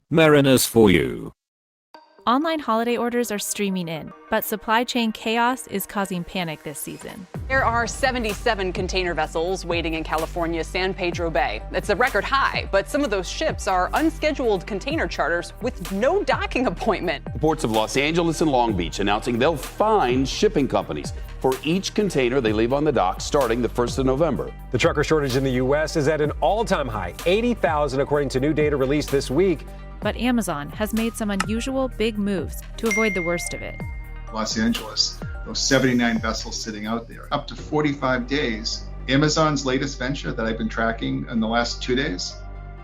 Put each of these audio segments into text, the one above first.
Marinner's for you. Online holiday orders are streaming in, but supply chain chaos is causing panic this season. There are 77 container vessels waiting in California's San Pedro Bay. It's a record high, but some of those ships are unscheduled container charters with no docking appointment. The ports of Los Angeles and Long Beach announcing they'll fine shipping companies for each container they leave on the dock starting the 1st of November. The trucker shortage in the U.S. is at an all-time high, 80,000 according to new data released this week. But Amazon has made some unusual big moves to avoid the worst of it. Los Angeles, those 79 vessels sitting out there, up to 45 days. Amazon's latest venture that I've been tracking in the last 2 days,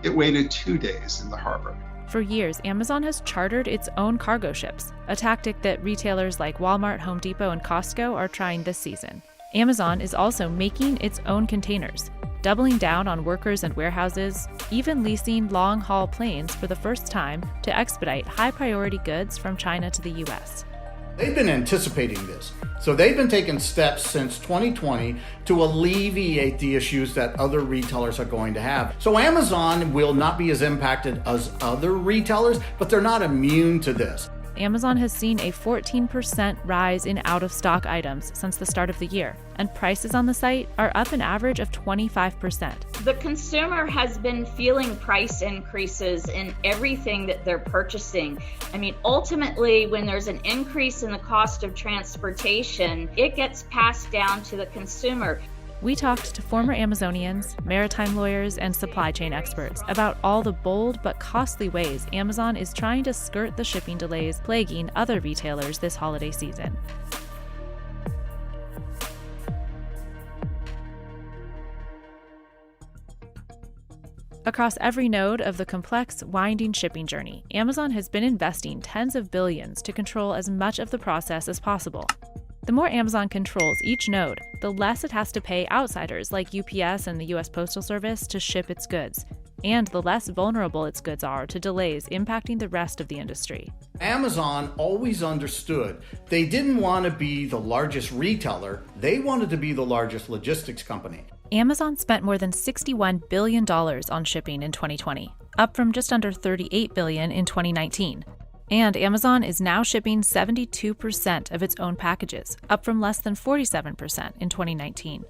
it waited 2 days in the harbor. For years, Amazon has chartered its own cargo ships, a tactic that retailers like Walmart, Home Depot, and Costco are trying this season. Amazon is also making its own containers, doubling down on workers and warehouses, even leasing long-haul planes for the first time to expedite high-priority goods from China to the U.S. They've been anticipating this. So they've been taking steps since 2020 to alleviate the issues that other retailers are going to have. So Amazon will not be as impacted as other retailers, but they're not immune to this. Amazon has seen a 14% rise in out-of-stock items since the start of the year, and prices on the site are up an average of 25%. The consumer has been feeling price increases in everything that they're purchasing. I mean, ultimately, when there's an increase in the cost of transportation, it gets passed down to the consumer. We talked to former Amazonians, maritime lawyers, and supply chain experts about all the bold but costly ways Amazon is trying to skirt the shipping delays plaguing other retailers this holiday season. Across every node of the complex, winding shipping journey, Amazon has been investing tens of billions to control as much of the process as possible. The more Amazon controls each node, the less it has to pay outsiders like UPS and the U.S. Postal Service to ship its goods, and the less vulnerable its goods are to delays impacting the rest of the industry. Amazon always understood they didn't want to be the largest retailer, they wanted to be the largest logistics company. Amazon spent more than $61 billion on shipping in 2020, up from just under $38 billion in 2019. And Amazon is now shipping 72% of its own packages, up from less than 47% in 2019.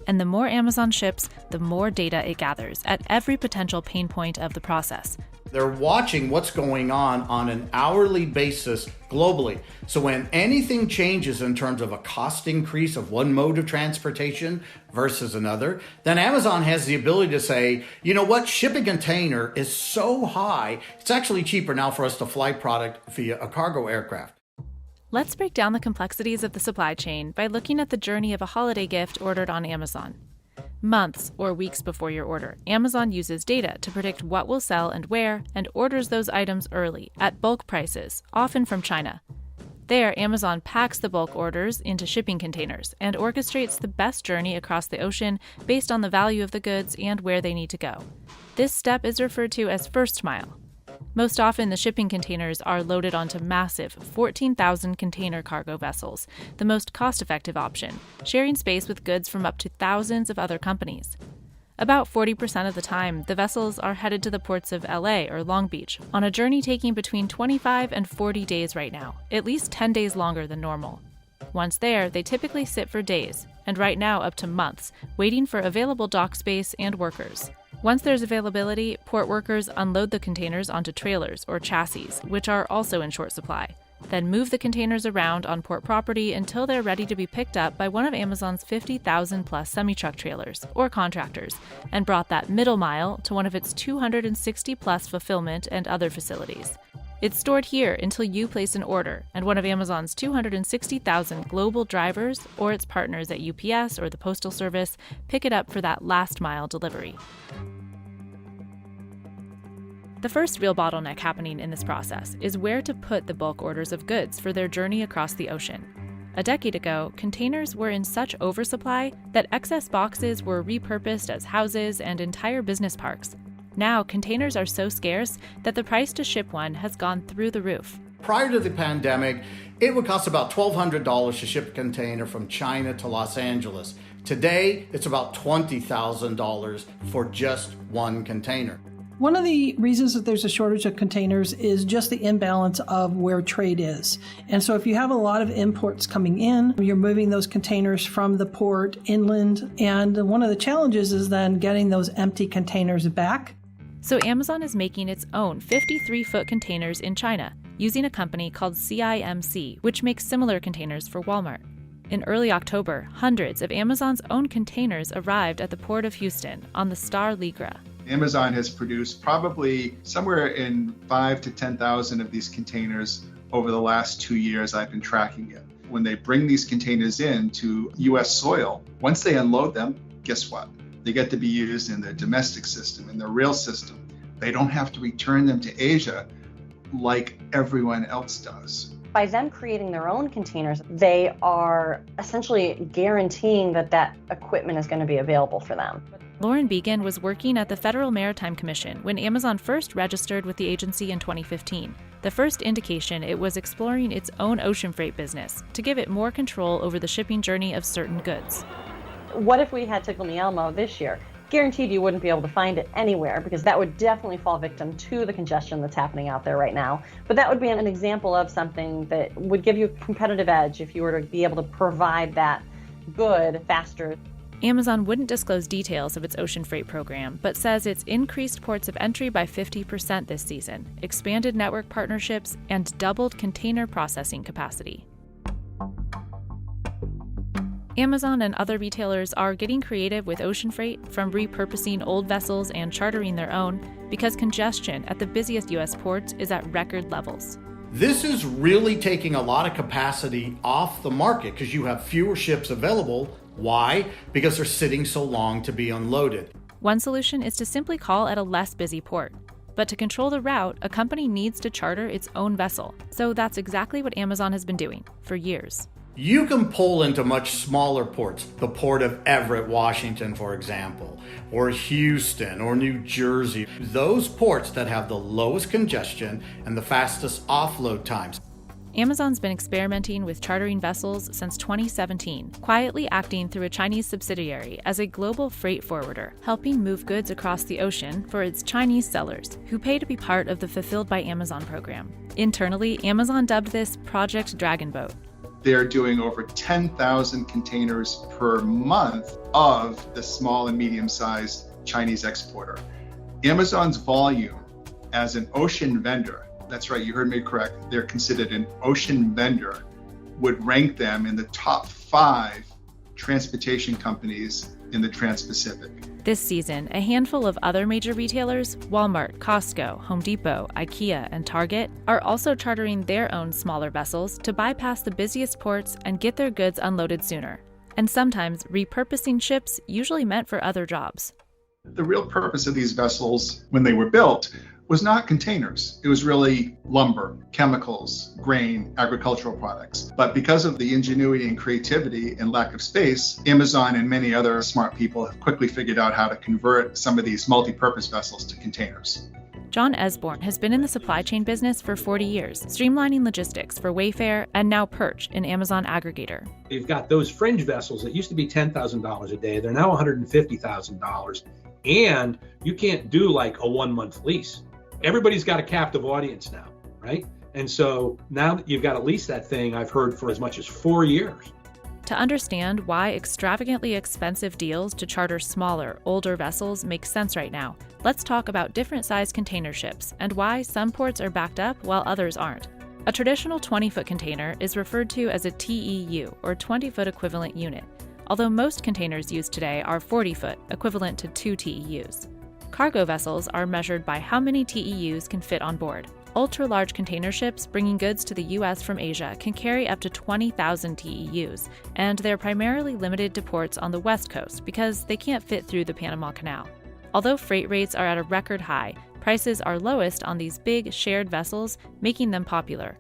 And the more Amazon ships, the more data it gathers at every potential pain point of the process. They're watching what's going on an hourly basis globally. So when anything changes in terms of a cost increase of one mode of transportation versus another, then Amazon has the ability to say, you know what, shipping container is so high, it's actually cheaper now for us to fly product via a cargo aircraft. Let's break down the complexities of the supply chain by looking at the journey of a holiday gift ordered on Amazon. Months or weeks before your order, Amazon uses data to predict what will sell and where, and orders those items early, at bulk prices, often from China. There, Amazon packs the bulk orders into shipping containers and orchestrates the best journey across the ocean based on the value of the goods and where they need to go. This step is referred to as first mile. Most often, the shipping containers are loaded onto massive 14,000 container cargo vessels, the most cost-effective option, sharing space with goods from up to thousands of other companies. About 40% of the time, the vessels are headed to the ports of LA or Long Beach, on a journey taking between 25 and 40 days right now, at least 10 days longer than normal. Once there, they typically sit for days, and right now up to months, waiting for available dock space and workers. Once there's availability, port workers unload the containers onto trailers or chassis, which are also in short supply, then move the containers around on port property until they're ready to be picked up by one of Amazon's 50,000-plus semi-truck trailers or contractors, and brought that middle mile to one of its 260-plus fulfillment and other facilities. It's stored here until you place an order, and one of Amazon's 260,000 global drivers or its partners at UPS or the Postal Service pick it up for that last-mile delivery. The first real bottleneck happening in this process is where to put the bulk orders of goods for their journey across the ocean. A decade ago, containers were in such oversupply that excess boxes were repurposed as houses and entire business parks. Now, containers are so scarce that the price to ship one has gone through the roof. Prior to the pandemic, it would cost about $1,200 to ship a container from China to Los Angeles. Today, it's about $20,000 for just one container. One of the reasons that there's a shortage of containers is just the imbalance of where trade is. And so if you have a lot of imports coming in, you're moving those containers from the port inland. And one of the challenges is then getting those empty containers back. So Amazon is making its own 53-foot containers in China, using a company called CIMC, which makes similar containers for Walmart. In early October, hundreds of Amazon's own containers arrived at the port of Houston on the Star Ligra. Amazon has produced probably somewhere in 5,000 to 10,000 of these containers over the last 2 years I've been tracking it. When they bring these containers in to U.S. soil, once they unload them, guess what? They get to be used in their domestic system, in their rail system. They don't have to return them to Asia like everyone else does. By them creating their own containers, they are essentially guaranteeing that that equipment is going to be available for them. Lauren Began was working at the Federal Maritime Commission when Amazon first registered with the agency in 2015. The first indication it was exploring its own ocean freight business to give it more control over the shipping journey of certain goods. What if we had Tickle Me Elmo this year? Guaranteed you wouldn't be able to find it anywhere, because that would definitely fall victim to the congestion that's happening out there right now. But that would be an example of something that would give you a competitive edge if you were to be able to provide that good faster. Amazon wouldn't disclose details of its ocean freight program, but says it's increased ports of entry by 50% this season, expanded network partnerships, and doubled container processing capacity. Amazon and other retailers are getting creative with ocean freight, from repurposing old vessels and chartering their own, because congestion at the busiest U.S. ports is at record levels. This is really taking a lot of capacity off the market because you have fewer ships available. Why? Because they're sitting so long to be unloaded. One solution is to simply call at a less busy port. But to control the route, a company needs to charter its own vessel. So that's exactly what Amazon has been doing for years. You can pull into much smaller ports, the port of Everett, Washington, for example, or Houston or New Jersey, those ports that have the lowest congestion and the fastest offload times. Amazon's been experimenting with chartering vessels since 2017, quietly acting through a Chinese subsidiary as a global freight forwarder, helping move goods across the ocean for its Chinese sellers, who pay to be part of the Fulfilled by Amazon program. Internally, Amazon dubbed this Project Dragon Boat. They're doing over 10,000 containers per month of the small and medium-sized Chinese exporter. Amazon's volume as an ocean vendor, that's right, you heard me correct, they're considered an ocean vendor, would rank them in the top 5 transportation companies in the Trans-Pacific. This season, a handful of other major retailers, Walmart, Costco, Home Depot, IKEA, and Target, are also chartering their own smaller vessels to bypass the busiest ports and get their goods unloaded sooner, and sometimes repurposing ships usually meant for other jobs. The real purpose of these vessels, when they were built, was not containers. It was really lumber, chemicals, grain, agricultural products. But because of the ingenuity and creativity and lack of space, Amazon and many other smart people have quickly figured out how to convert some of these multi-purpose vessels to containers. John Esborn has been in the supply chain business for 40 years, streamlining logistics for Wayfair and now Perch, an Amazon aggregator. You've got those fringe vessels that used to be $10,000 a day. They're now $150,000. And you can't do like a 1-month lease. Everybody's got a captive audience now, right? And so now that you've got to lease that thing, I've heard, for as much as 4 years. To understand why extravagantly expensive deals to charter smaller, older vessels make sense right now, let's talk about different size container ships and why some ports are backed up while others aren't. A traditional 20-foot container is referred to as a TEU, or 20-foot equivalent unit, although most containers used today are 40-foot, equivalent to 2 TEUs. Cargo vessels are measured by how many TEUs can fit on board. Ultra-large container ships bringing goods to the U.S. from Asia can carry up to 20,000 TEUs, and they're primarily limited to ports on the West Coast because they can't fit through the Panama Canal. Although freight rates are at a record high, prices are lowest on these big shared vessels, making them popular.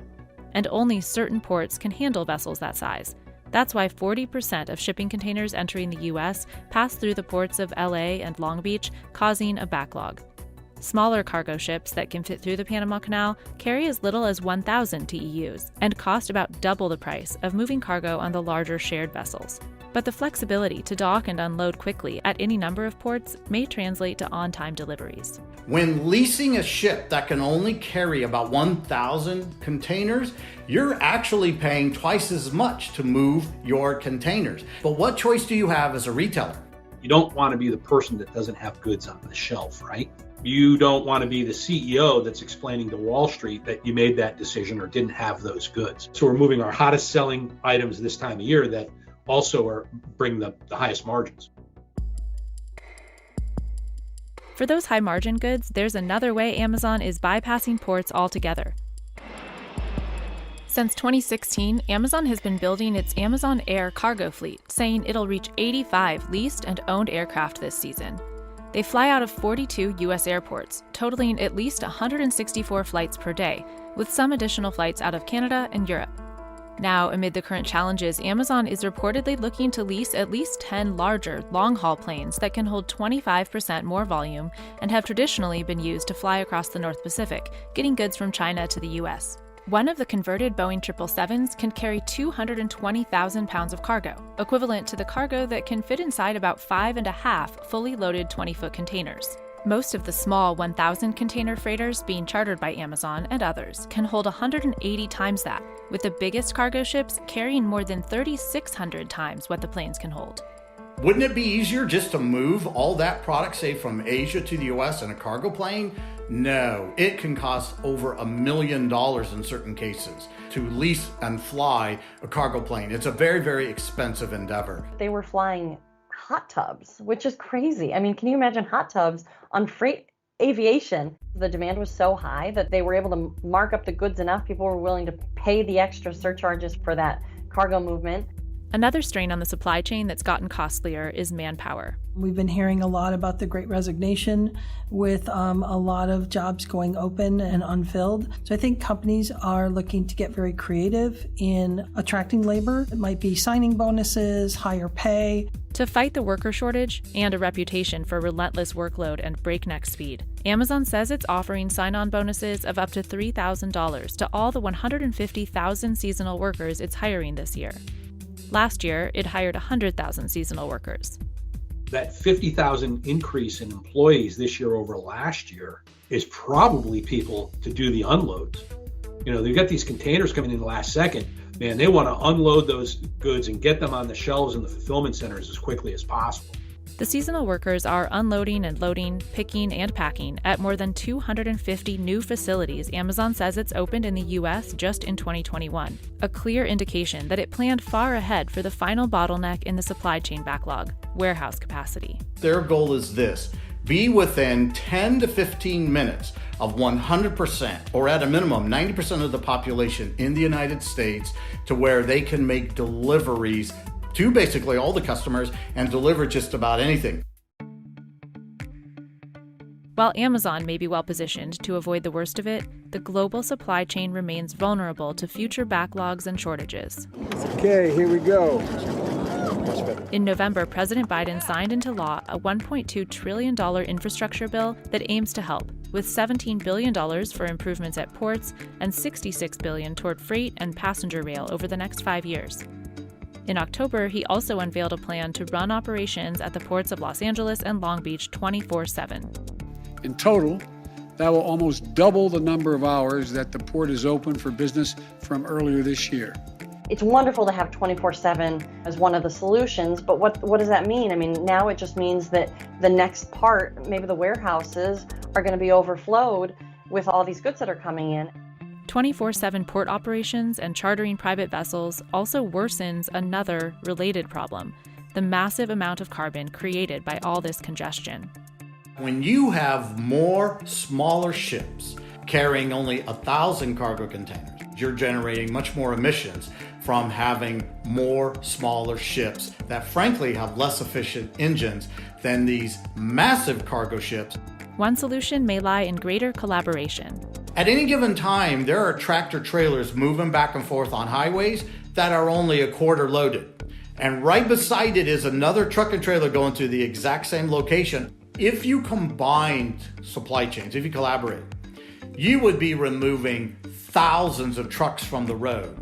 And only certain ports can handle vessels that size. That's why 40% of shipping containers entering the U.S. pass through the ports of LA and Long Beach, causing a backlog. Smaller cargo ships that can fit through the Panama Canal carry as little as 1,000 TEUs and cost about double the price of moving cargo on the larger shared vessels. But the flexibility to dock and unload quickly at any number of ports may translate to on-time deliveries. When leasing a ship that can only carry about 1,000 containers, you're actually paying twice as much to move your containers. But what choice do you have as a retailer? You don't want to be the person that doesn't have goods on the shelf, right? You don't want to be the CEO that's explaining to Wall Street that you made that decision or didn't have those goods. So we're moving our hottest selling items this time of year that also bring the highest margins. For those high margin goods, there's another way Amazon is bypassing ports altogether. Since 2016, Amazon has been building its Amazon Air cargo fleet, saying it'll reach 85 leased and owned aircraft this season. They fly out of 42 U.S. airports, totaling at least 164 flights per day, with some additional flights out of Canada and Europe. Now, amid the current challenges, Amazon is reportedly looking to lease at least 10 larger, long-haul planes that can hold 25% more volume and have traditionally been used to fly across the North Pacific, getting goods from China to the U.S. One of the converted Boeing 777s can carry 220,000 pounds of cargo, equivalent to the cargo that can fit inside about 5.5 fully loaded 20-foot containers. Most of the small 1,000 container freighters being chartered by Amazon and others can hold 180 times that, with the biggest cargo ships carrying more than 3,600 times what the planes can hold. Wouldn't it be easier just to move all that product, say, from Asia to the US in a cargo plane? No, it can cost over $1 million in certain cases to lease and fly a cargo plane. It's a very, very expensive endeavor. They were flying hot tubs, which is crazy. I mean, can you imagine hot tubs on freight aviation? The demand was so high that they were able to mark up the goods enough. People were willing to pay the extra surcharges for that cargo movement. Another strain on the supply chain that's gotten costlier is manpower. We've been hearing a lot about the Great Resignation with a lot of jobs going open and unfilled. So I think companies are looking to get very creative in attracting labor. It might be signing bonuses, higher pay. To fight the worker shortage and a reputation for relentless workload and breakneck speed, Amazon says it's offering sign-on bonuses of up to $3,000 to all the 150,000 seasonal workers it's hiring this year. Last year, it hired 100,000 seasonal workers. That 50,000 increase in employees this year over last year is probably people to do the unloads. You know, they've got these containers coming in the last second. Man, they want to unload those goods and get them on the shelves in the fulfillment centers as quickly as possible. The seasonal workers are unloading and loading, picking and packing at more than 250 new facilities Amazon says it's opened in the U.S. just in 2021, a clear indication that it planned far ahead for the final bottleneck in the supply chain backlog, warehouse capacity. Their goal is this: be within 10 to 15 minutes of 100%, or at a minimum 90% of the population in the United States, to where they can make deliveries to basically all the customers and deliver just about anything. While Amazon may be well positioned to avoid the worst of it, the global supply chain remains vulnerable to future backlogs and shortages. Okay, here we go. In November, President Biden signed into law a $1.2 trillion infrastructure bill that aims to help, with $17 billion for improvements at ports and $66 billion toward freight and passenger rail over the next 5 years. In October, he also unveiled a plan to run operations at the ports of Los Angeles and Long Beach 24/7. In total, that will almost double the number of hours that the port is open for business from earlier this year. It's wonderful to have 24/7 as one of the solutions, but what does that mean? I mean, now it just means that the next part, maybe the warehouses, are going to be overflowed with all these goods that are coming in. 24/7 port operations and chartering private vessels also worsens another related problem, the massive amount of carbon created by all this congestion. When you have more smaller ships carrying only 1,000 cargo containers, you're generating much more emissions from having more smaller ships that frankly have less efficient engines than these massive cargo ships. One solution may lie in greater collaboration. At any given time, there are tractor trailers moving back and forth on highways that are only a quarter loaded. And right beside it is another truck and trailer going to the exact same location. If you combined supply chains, if you collaborate, you would be removing thousands of trucks from the road.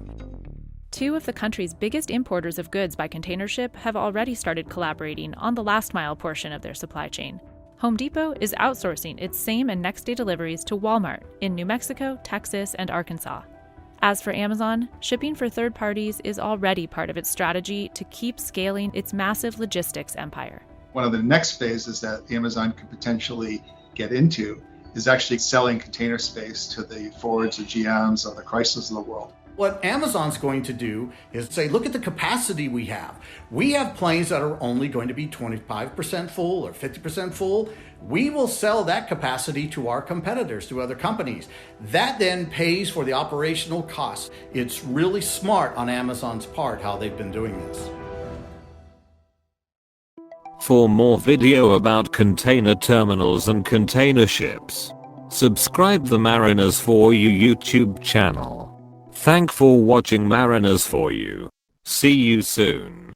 Two of the country's biggest importers of goods by container ship have already started collaborating on the last mile portion of their supply chain. Home Depot is outsourcing its same and next day deliveries to Walmart in New Mexico, Texas, and Arkansas. As for Amazon, shipping for third parties is already part of its strategy to keep scaling its massive logistics empire. One of the next phases that Amazon could potentially get into is actually selling container space to the Fords, the GMs, or the Chryslers of the world. What Amazon's going to do is say, look at the capacity we have. We have planes that are only going to be 25% full or 50% full. We will sell that capacity to our competitors, to other companies. That then pays for the operational costs. It's really smart on Amazon's part how they've been doing this. For more video about container terminals and container ships, subscribe the Mariners For You YouTube channel. Thank for watching Mariners For You. See you soon.